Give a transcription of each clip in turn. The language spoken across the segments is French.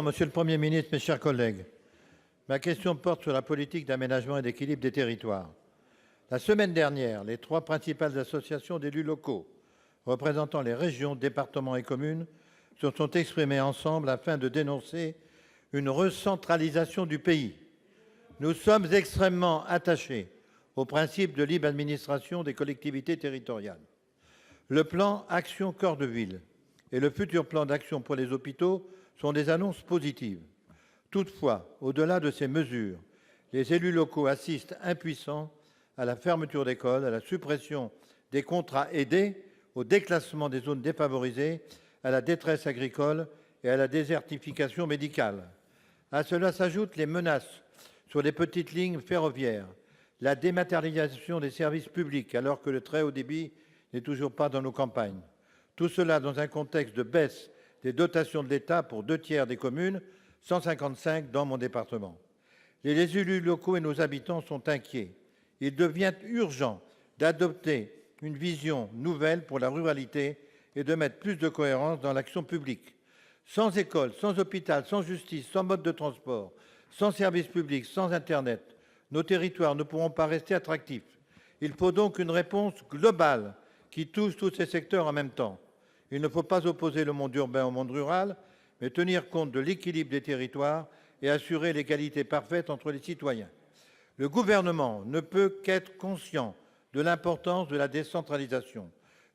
Monsieur le Premier ministre, mes chers collègues, ma question porte sur la politique d'aménagement et d'équilibre des territoires. La semaine dernière, les trois principales associations d'élus locaux représentant les régions, départements et communes se sont exprimées ensemble afin de dénoncer une recentralisation du pays. Nous sommes extrêmement attachés au principe de libre administration des collectivités territoriales. Le plan Action Cœur de Ville et le futur plan d'action pour les hôpitaux sont des annonces positives. Toutefois, au-delà de ces mesures, les élus locaux assistent impuissants à la fermeture d'écoles, à la suppression des contrats aidés, au déclassement des zones défavorisées, à la détresse agricole et à la désertification médicale. À cela s'ajoutent les menaces sur les petites lignes ferroviaires, la dématérialisation des services publics alors que le très haut débit n'est toujours pas dans nos campagnes. Tout cela dans un contexte de baisse des dotations de l'État pour 2/3 des communes, 155 dans mon département. Les élus locaux et nos habitants sont inquiets. Il devient urgent d'adopter une vision nouvelle pour la ruralité et de mettre plus de cohérence dans l'action publique. Sans école, sans hôpital, sans justice, sans mode de transport, sans services publics, sans Internet, nos territoires ne pourront pas rester attractifs. Il faut donc une réponse globale qui touche tous ces secteurs en même temps. Il ne faut pas opposer le monde urbain au monde rural, mais tenir compte de l'équilibre des territoires et assurer l'égalité parfaite entre les citoyens. Le gouvernement ne peut qu'être conscient de l'importance de la décentralisation.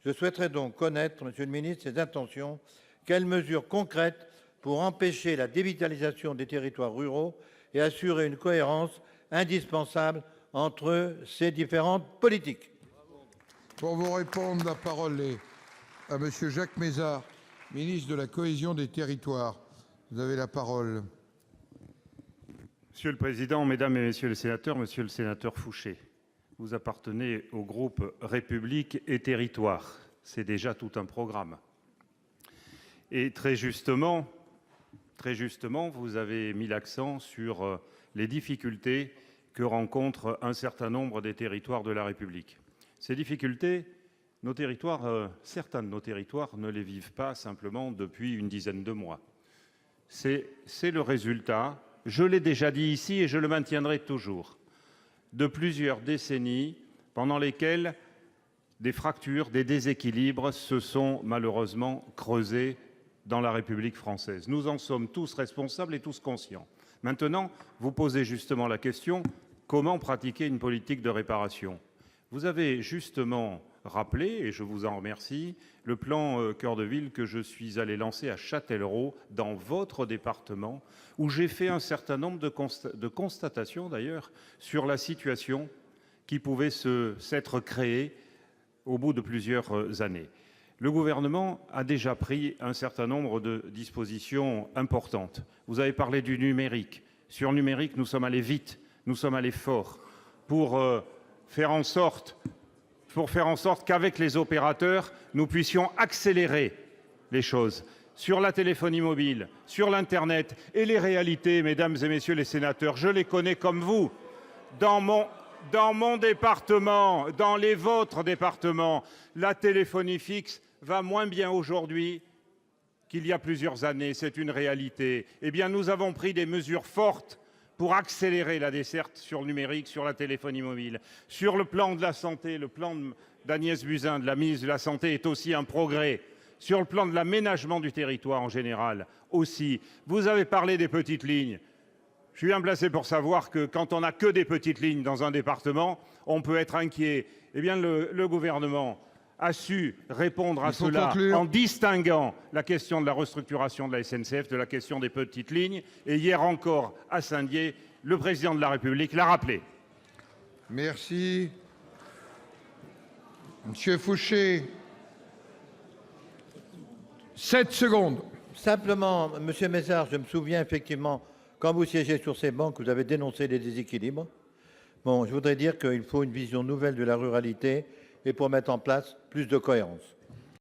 Je souhaiterais donc connaître, Monsieur le ministre, ses intentions. Quelles mesures concrètes pour empêcher la dévitalisation des territoires ruraux et assurer une cohérence indispensable entre ces différentes politiques? Pour vous répondre, la parole est à Monsieur Jacques Mézard, ministre de la Cohésion des Territoires. Vous avez la parole. Monsieur le Président, Mesdames et Messieurs les sénateurs, Monsieur le sénateur Fouché, vous appartenez au groupe République et Territoires. C'est déjà tout un programme. Et très justement, vous avez mis l'accent sur les difficultés que rencontrent un certain nombre des territoires de la République. Ces difficultés, certains de nos territoires ne les vivent pas simplement depuis une dizaine de mois. C'est le résultat, je l'ai déjà dit ici et je le maintiendrai toujours, de plusieurs décennies pendant lesquelles des fractures, des déséquilibres se sont malheureusement creusés dans la République française. Nous en sommes tous responsables et tous conscients. Maintenant, vous posez justement la question, comment pratiquer une politique de réparation ? Vous avez justement rappelé, et je vous en remercie, le plan Cœur de Ville que je suis allé lancer à Châtellerault, dans votre département, où j'ai fait un certain nombre de constatations d'ailleurs sur la situation qui pouvait s'être créée au bout de plusieurs années. Le gouvernement a déjà pris un certain nombre de dispositions importantes. Vous avez parlé du numérique. Sur le numérique, nous sommes allés vite, nous sommes allés fort pour faire en sorte qu'avec les opérateurs, nous puissions accélérer les choses sur la téléphonie mobile, sur l'Internet. Et les réalités, mesdames et messieurs les sénateurs, je les connais comme vous. Dans mon département, dans les vôtres départements, la téléphonie fixe va moins bien aujourd'hui qu'il y a plusieurs années. C'est une réalité. Eh bien, nous avons pris des mesures fortes pour accélérer la desserte sur le numérique, sur la téléphonie mobile. Sur le plan de la santé, le plan d'Agnès Buzyn, de la ministre de la Santé, est aussi un progrès. Sur le plan de l'aménagement du territoire en général aussi. Vous avez parlé des petites lignes. Je suis bien placé pour savoir que quand on n'a que des petites lignes dans un département, on peut être inquiet. Eh bien, le gouvernement a su répondre à cela en distinguant la question de la restructuration de la SNCF de la question des petites lignes. Et hier encore, à Saint-Dié, le président de la République l'a rappelé. Merci. Monsieur Fouché, 7 secondes. Simplement, Monsieur Mézard, je me souviens effectivement, quand vous siégez sur ces bancs, vous avez dénoncé les déséquilibres. Bon, je voudrais dire qu'il faut une vision nouvelle de la ruralité et pour mettre en place plus de cohérence.